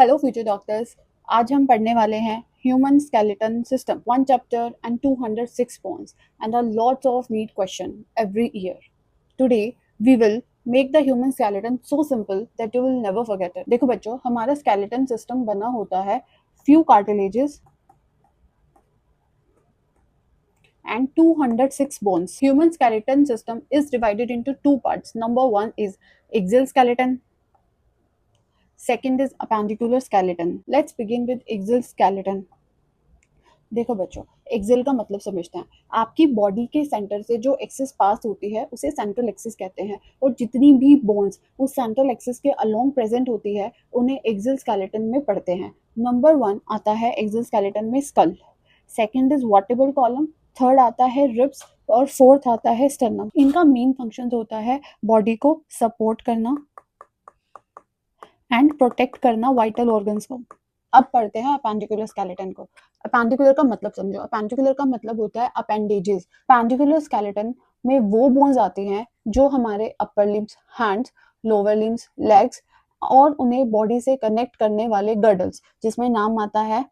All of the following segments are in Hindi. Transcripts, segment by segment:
Hello future doctors. आज हम पढ़ने वाले हैं human skeleton system, one chapter and 206 points and are lots of NEET question every year. Today we will make the human skeleton so simple that you will never forget it. देखो बच्चों, हमारा स्केलेटन सिस्टम बना होता है few cartilages and 206 bones. Human skeleton system is divided into two parts. Number one is axial skeleton. Second is appendicular skeleton. Let's begin with axial skeleton. देखो बच्चों, एक्सिल का मतलब समझते हैं. आपकी बॉडी के सेंटर से जो एक्सिस पास होती है उसे सेंट्रल एक्सिस कहते हैं, और जितनी भी बोन्स उस सेंट्रल एक्सिस के अलोंग प्रेजेंट होती है उन्हें एक्सिल स्केलेटन में पढ़ते हैं. नंबर 1 आता है एक्सिल स्केलेटन में skull. Second is vertebral column. Third आता है रिब्स और फोर्थ आता है स्टर्नम. इनका मेन फंक्शन होता है बॉडी को सपोर्ट करना एंड प्रोटेक्ट करना वाइटल ऑर्गन्स को. अब पढ़ते हैं अपेंडिकुलर स्केलेटन को. अपेंडिकुलर का मतलब समझो. अपेंडिकुलर का मतलब होता है अपेंडेजेस. अपेंडिकुलर स्केलेटन में वो बोन्स आती हैं जो हमारे upper limbs, hands, lower limbs, legs और उन्हें बॉडी से कनेक्ट करने वाले गर्डल्स, जिसमें नाम आता है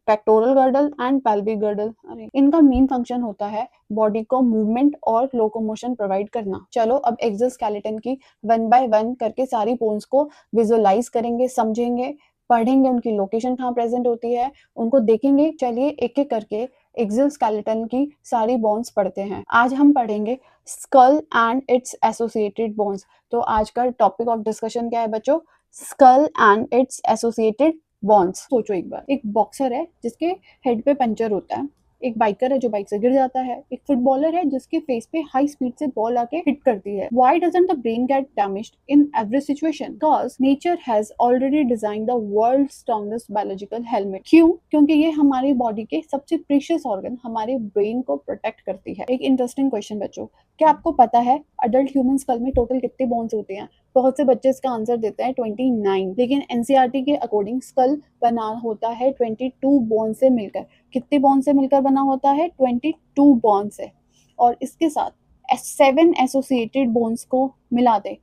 pectoral girdle and pelvic girdle. इनका मेन फंक्शन होता है बॉडी को मूवमेंट और लोकोमोशन प्रोवाइड करना. चलो अब एक्सोस्केलेटन की वन बाय वन करके सारी बोन्स को विजुअलाइज करेंगे, समझेंगे, पढ़ेंगे, उनकी लोकेशन कहाँ प्रेजेंट होती है उनको देखेंगे. चलिए एक एक करके एक्सोस्केलेटन की सारी बोन्स पढ़ते हैं. आज हम पढ़ेंगे skull and its associated bones. तो आज का टॉपिक ऑफ डिस्कशन क्या है बच्चों? Skull and its associated bones. सोचो एक बार, एक बॉक्सर है जिसके हेड पे पंचर होता है, एक बाइकर है जो बाइक से गिर जाता है, एक फुटबॉलर है जिसके फेस पे हाई स्पीड से बॉल आके हिट करती है. Why doesn't the brain get damaged in every situation? Because nature has already designed the world's strongest biological helmet. क्यों? क्योंकि ये हमारी बॉडी के सबसे प्रीशियस ऑर्गन हमारे ब्रेन को प्रोटेक्ट करती है. एक इंटरेस्टिंग क्वेश्चन बच्चों, क्या आपको पता है अडल्ट ह्यूमन स्कल में टोटल कितने बोन्स होते हैं? बहुत से बच्चे इसका आंसर देते हैं 29, लेकिन एनसीईआरटी के अकॉर्डिंग स्कल बना होता है 22 बोन से मिलकर. कितने बोन से मिलकर बना होता है? 22 बोन से. और इसके साथ 7 एसोसिएटेड बोन्स को मिला दे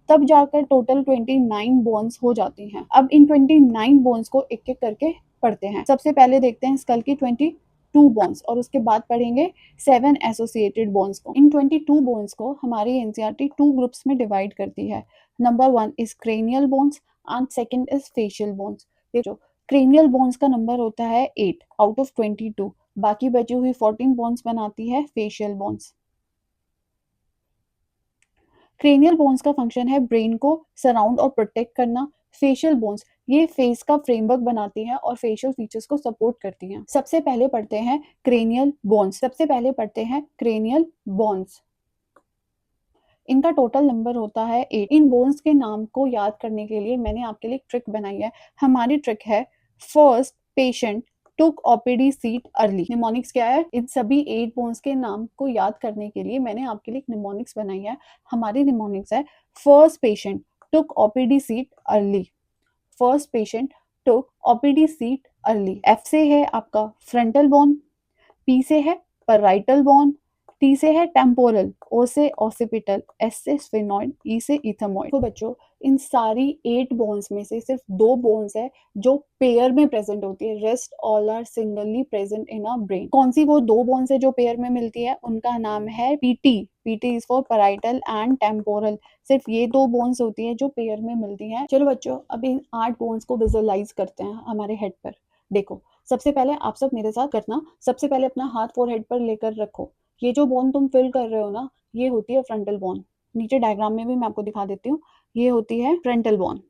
तब जाकर टोटल 29 बोन्स हो जाती हैं. अब इन 29 बोन्स को एक एक करके पढ़ते हैं. सबसे पहले देखते हैं स्कल की 22 बोन्स और उसके बाद पढ़ेंगे 7 एसोसिएटेड बोन्स को. इन 22 बोन्स को हमारी एनसीईआरटी 2 ग्रुप्स में डिवाइड करती है. Number 1 is cranial bones and second is facial bones. देखो, क्रेनियल बोन्स का नंबर होता है 8 आउट ऑफ 22. बाकी बची हुई 14 बोन्स बनाती है फेशियल बोन्स. क्रेनियल बोन्स का फंक्शन है ब्रेन को सराउंड और प्रोटेक्ट करना. फेशियल बोन्स ये फेस का फ्रेमवर्क बनाती हैं और फेशियल फीचर्स को सपोर्ट करती हैं. सबसे पहले पढ़ते हैं क्रेनियल बोन्स. इनका टोटल नंबर होता है 8. इन बोन्स के नाम को याद करने के लिए मैंने आपके लिए एक ट्रिक बनाई है. हमारी ट्रिक है first patient took OPD seat early. Mnemonics क्या है? इन सभी 8 बोन्स के नाम को याद करने के लिए मैंने आपके लिए एक निमोनिक्स बनाई है. हमारी निमोनिक्स है first patient took OPD seat early. First patient took OPD seat early. F से है आपका फ्रंटल बोन, पी से है पैराइटल बोन, टी से है टेम्पोरल, ओ से ऑसिपिटल, एस से स्फेनॉइड, ई से इथेमॉइड. तो बच्चों, इन सारी 8 बोन्स में से सिर्फ 2 बोन्स है जो पेयर में प्रेजेंट होती है. Rest all are singly present in a brain. कौन सी वो 2 बोन्स है जो पेयर में मिलती है? उनका नाम है PT. PT is for parietal and temporal. सिर्फ ये 2 बोन्स होती है जो पेयर में मिलती हैं. चलो बच्चों, अब इन 8 बोन्स को विजुअलाइज करते हैं हमारे हेड पर. देखो, सबसे पहले आप सब मेरे साथ करना. सबसे पहले अपना हाथ फोरहेड पर लेकर रखो. ये जो बोन तुम फिल कर रहे हो ना, ये होती है फ्रंटल बोन. नीचे डायग्राम में भी मैं आपको दिखा देती हूँ. ये होती है फ्रंटल बोन.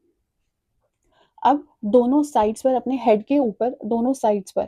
अब दोनों साइड्स पर, अपने हेड के ऊपर दोनों साइड्स पर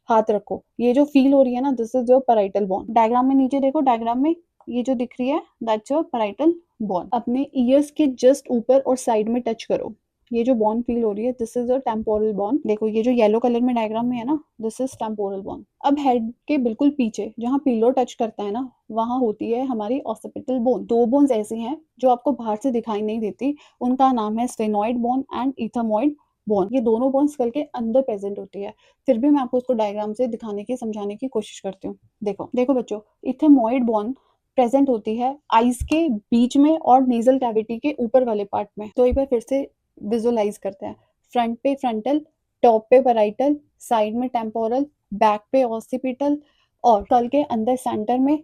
हाथ रखो. ये जो फील हो रही है ना, this is your parietal bone. Diagram में नीचे देखो, डायग्राम में ये जो दिख रही है दैट्स योर पैराइटल बोन. अपने ईयर्स के जस्ट ऊपर और साइड में टच करो. ये जो बॉन फील हो रही है दिस इज योर टेम्पोरल बॉन. देखो, ये जो येलो कलर में डायग्राम में है ना, दिस इज टेम्पोरल बॉन. अब हेड के बिल्कुल पीछे जहाँ पिलो टच करता है ना, वहां होती है हमारी ऑसिपिटल बोन. 2 बोन्स ऐसी हैं जो आपको बाहर से दिखाई नहीं देती. उनका नाम है स्फेनॉइड बोन एंड इथेमॉइड बोन. ये दोनों बोन स्कल के अंदर प्रेजेंट होती है. फिर भी मैं आपको इसको डायग्राम से दिखाने की, समझाने की कोशिश करती हूँ. देखो देखो बच्चों, इथेमॉइड बोन प्रेजेंट होती है आईज के बीच में और नेजल कैविटी के ऊपर वाले पार्ट में. तो एक बार फिर से विजुअलाइज करते हैं. फ्रंट पे फ्रंटल, टॉप पे पैराइटल, साइड में टेम्पोरल, बैक पे ऑसिपिटल और स्कल के अंदर सेंटर में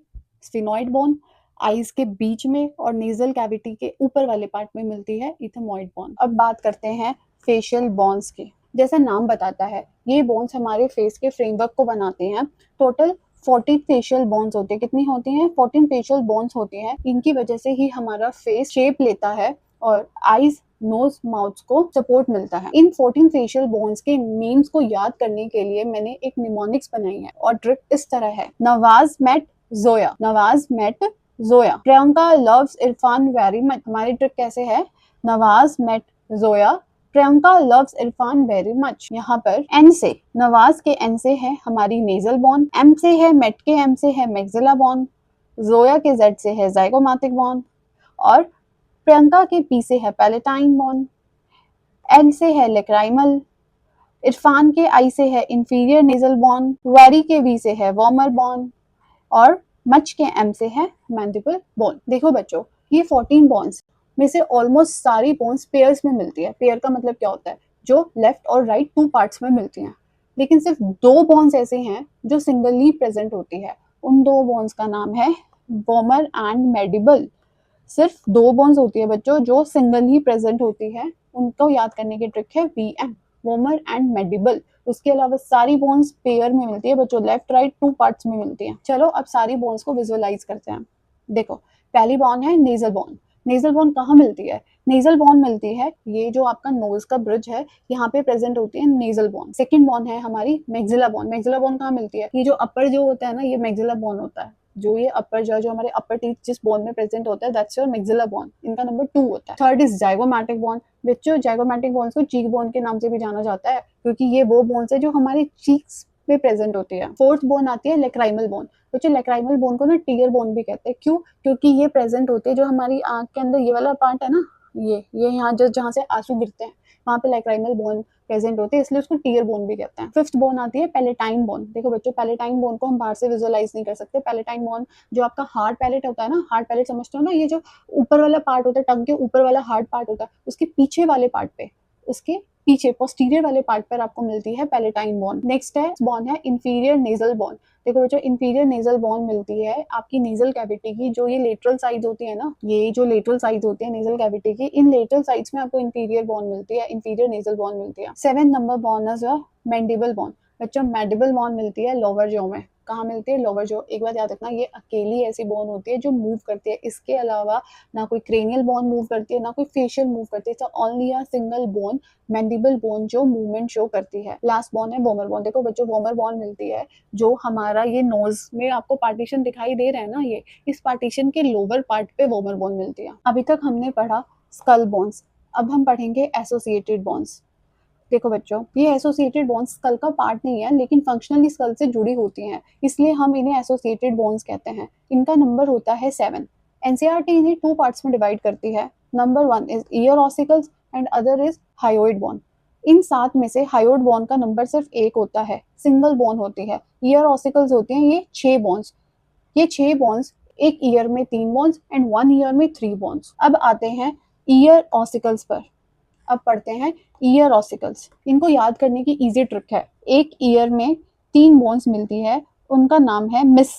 स्फिनोइड बोन, आईज के बीच में और नेजल कैविटी के ऊपर वाले पार्ट में मिलती है इथेमॉइड बोन। अब बात करते हैं फेशियल बोन्स की। जैसा नाम बताता है, ये बोन्स हमारे फेस के फ्रेमवर्क को बनाते हैं। टोटल 14 फेशियल बोन्स होते हैं। कितनी होती हैं? 14 फेशियल बोन्स होती हैं। इनकी वजह से ही हमारा फेस शेप लेता है और आईज, नोज, माउथ को सपोर्ट मिलता है। इन 14 फेशियल बोन्स के नेम्स को याद करने के लिए मैंने एक निमोनिक्स बनाई है और ट्रिक इस तरह है। Nawaz met Zoya, Nawaz met Zoya. Priyanka loves Irfan very much. हमारी ट्रिक कैसे है? Nawaz met Zoya, Priyanka loves Irfan very much. यहाँ पर एन से, नवाज के एन से है हमारी नेजल बोन, एम से है, मेट के एम से है मैक्सिला बोन, जोया के जेड से है जाइगोमैटिक बोन और प्रियंका के पी से है पैलेटाइन बोन, एल से है लेक्राइमल, इरफान के आई से है इंफीरियर नेजल बोन, वेरी के वी से है वॉर्मर बोन और मच के एम से है मैंडिबल बोन। देखो बच्चों, ये 14 बोन्स में से ऑलमोस्ट सारी बोन्स पेयर्स में मिलती है। पेयर का मतलब क्या होता है? जो लेफ्ट और राइट 2 पार्ट्स में मिलती हैं। लेकिन सिर्फ 2 बोन्स ऐसे हैं जो सिंगली प्रेजेंट होती है। उन 2 बोन्स का नाम है वॉर्मर एंड मैंडिबल। सिर्फ 2 बोन्स होती है बच्चों जो सिंगल ही प्रेजेंट होती है। उनको याद करने की ट्रिक है वीएम, वॉर्मर एंड मैंडिबल। उसके अलावा सारी बोन्स पेयर में मिलती है बच्चों, लेफ्ट राइट 2 पार्ट्स में मिलती है। चलो अब सारी बोन्स को विजुअलाइज करते हैं। देखो, पहली बोन है नेजल बोन। नेजल बोन कहाँ मिलती है? नेजल बोन मिलती है, ये जो आपका नोज का ब्रिज है यहाँ पे प्रेजेंट होती है नेजल बोन। सेकंड बोन है हमारी मैक्सिला बोन। मैक्सिला बोन कहाँ मिलती है? ये जो अपर जो होता है ना, ये मैक्सिला बोन होता है। जो ये अपर जो हमारे अपर टीथ जिस बोन में प्रेजेंट होता है, दैट्स योर मैक्सिला बोन। इनका नंबर 2 होता है। Third is zygomatic bone. बच्चों, जाइगोमैटिक बोन्स को चीक बोन के नाम से भी जाना जाता है क्योंकि ये वो बोन्स है जो हमारे चीक्स में प्रेजेंट होती है। फोर्थ बोन आती है लेक्राइमल बोन। बच्चों, लेक्राइमल बोन को ना टीयर बोन भी कहते हैं। क्यों? क्योंकि ये प्रेजेंट होती है जो हमारी आंख के अंदर ये वाला पार्ट है ना, ये यहाँ जहाँ से आंसू गिरते हैं वहां पे लेक्राइमल बोन प्रेजेंट होती है, इसलिए उसको टीयर बोन भी कहते हैं। फिफ्थ बोन आती है पैलेटाइन बोन। देखो बच्चों, पैलेटाइन बोन को हम बाहर से विजुअलाइज नहीं कर सकते। पैलेटाइन बोन जो आपका हार्ड पैलेट होता है ना, हार्ड पैलेट समझते हो ना, ये जो ऊपर वाला पार्ट होता है, टंग के ऊपर वाला हार्ड पार्ट होता है, उसके पीछे वाले पार्ट पे, उसके पीछे पोस्टीरियर वाले पार्ट पर आपको मिलती है पैलेटाइन बोन। नेक्स्ट है बोन है इंफीरियर नेजल बोन। देखो बच्चों, इंफीरियर नेजल बोन मिलती है आपकी नेजल कैविटी की, जो ये लेटरल साइड होती है ना, ये जो लेटरल साइड होती है नेजल कैविटी की, इन लेटरल साइड्स में आपको इंफीरियर बोन मिलती है, इंफीरियर नेजल बोन मिलती है। 7 number bone is mandible bone. बच्चों, मैंडिबल बोन मिलती है लोअर जॉ में। कहाँ मिलती है? Lower jaw. एक बात याद रखना, ये अकेली ऐसी बोन होती है जो मूव करती है। इसके अलावा ना कोई क्रेनियल बोन मूव करती है, ना कोई फेशियल मूव करती है। तो only a single bone, mandible bone, जो मूवमेंट शो करती है। लास्ट बोन है वॉर्मर बोन। देखो बच्चों, वॉर्मर बोन मिलती है जो हमारा ये नोज में आपको पार्टीशन दिखाई दे रहा है ना, ये इस पार्टीशन के लोअर पार्ट पे वॉर्मर बोन मिलती है। अभी तक हमने पढ़ा स्कल बोन्स, अब हम पढ़ेंगे एसोसिएटेड बोन्स। देखो बच्चों, ये एसोसिएटेड बोन्स स्कल का पार्ट नहीं है, लेकिन फंक्शनली स्कल से जुड़ी होती हैं, इसलिए हम इन्हें एसोसिएटेड बोन्स कहते हैं। इनका नंबर होता है 7। एनसीईआरटी इन्हें 2 पार्ट्स में डिवाइड करती है। Number 1 is ear ossicles and other is hyoid bone. इन 7 में से हायोइड बोन का नंबर सिर्फ 1 होता है, सिंगल बोन होती है। ईयर ऑसिकल्स होती हैं ये 6 बोन्स। ये 6 बोन्स, एक ईयर में 3 बोन्स एंड 1 ईयर में 3 बोन्स। अब आते हैं ईयर ऑसिकल्स पर। अब पढ़ते हैं ईयर ऑसिकल्स। इनको याद करने की इजी ट्रिक है। एक ईयर में 3 बोन्स मिलती है, उनका नाम है मिस।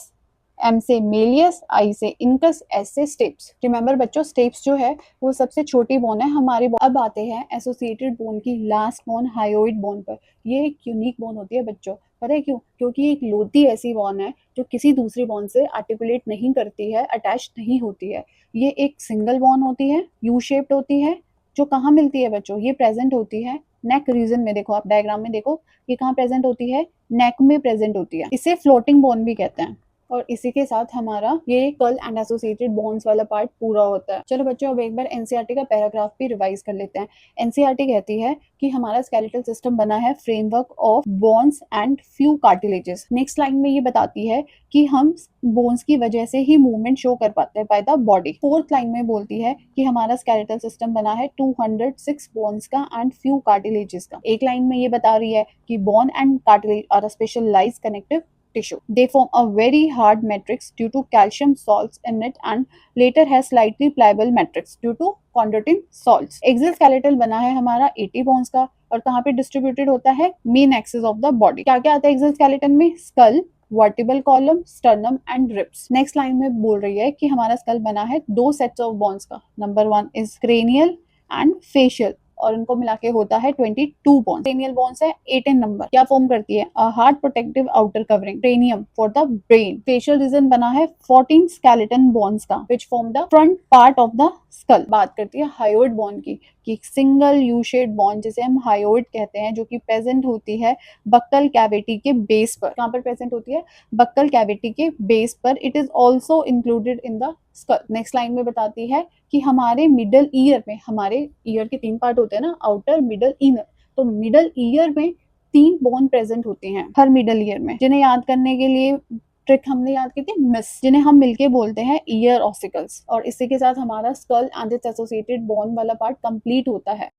एम से मेलियस, आई से इनकस, एस से स्टेप्स। रिमेंबर बच्चों, स्टेप्स जो है वो सबसे छोटी बोन है हमारी। अब आते हैं एसोसिएटेड बोन की लास्ट बोन, हायोइड बोन पर। ये एक यूनिक बोन होती है बच्चों। पता है क्यों? क्योंकि एक लोती ऐसी बोन है जो किसी दूसरी बोन से आर्टिकुलेट नहीं करती है, अटैच नहीं होती है। ये एक सिंगल बोन होती है, यू शेप्ड होती है, जो कहाँ मिलती है बच्चों? ये प्रेजेंट होती है नेक रीजन में। देखो आप डायग्राम में देखो, ये कहाँ प्रेजेंट होती है? नेक में प्रेजेंट होती है। इसे फ्लोटिंग बोन भी कहते हैं। और इसी के साथ हमारा ये कल एंड एसोसिएटेड बोन्स वाला पार्ट पूरा होता है। चलो बच्चों, अब एक बार एनसीईआरटी का पैराग्राफ भी रिवाइज कर लेते हैं। एनसीईआरटी कहती है कि हमारा स्केलेटल सिस्टम बना है framework of bones and few cartilages. Next line में ये बताती है कि हम बोन्स की वजह से ही मूवमेंट शो कर पाते हैं by the body. Fourth line में बोलती है कि हमारा स्केलेटल सिस्टम बना है 206 बोन्स का एंड फ्यू कार्टिलेजेस का। एक लाइन में ये बता रही है कि bone and cartilage are specialised connective tissue. They form a very hard matrix due to calcium salts in it and later has slightly pliable matrix due to chondroitin salts. Exoskeletal बना है हमारा 80 bones का और कहाँ पे डिस्ट्रीब्यूटेड होता है, main axis of the body. क्या क्या आता है एक्सोस्केलेटन में, skull, vertebral column, sternum and ribs. Next line में बोल रही है कि हमारा स्कल बना है 2 सेट्स ऑफ बोन्स का। Number 1 is cranial and facial, और उनको मिला के होता है 22 बोन्स। क्रेनियल बोन्स है 18 नंबर, क्या फॉर्म करती है, a hard protective outer covering, cranium for the brain. Facial region बना है 14 स्केलेटन बोन्स का, which form the front part of the skull. बात करती है हायोइड बोन की, कि सिंगल यू शेप्ड बोन जिसे हम हायोइड कहते हैं, जो कि प्रेजेंट होती है बक्कल कैविटी के बेस पर। कहाँ पर प्रेजेंट होती है, बक्कल कैविटी के बेस पर। It is also included in the skull. Next line में बताती है कि हमारे मिडल ईयर में, हमारे ईयर के 3 पार्ट होते हैं ना, आउटर, मिडल, इनर, तो मिडल ईयर में 3 बोन प्रेजेंट होते हैं हर मिडल ईयर में, जिन्हें याद करने के लिए ट्रिक हमने याद की थी, मिस, जिन्हें हम मिलके बोलते हैं ईयर ऑसिकल्स। और इसी के साथ हमारा skull and its associated bone वाला पार्ट कंप्लीट होता है।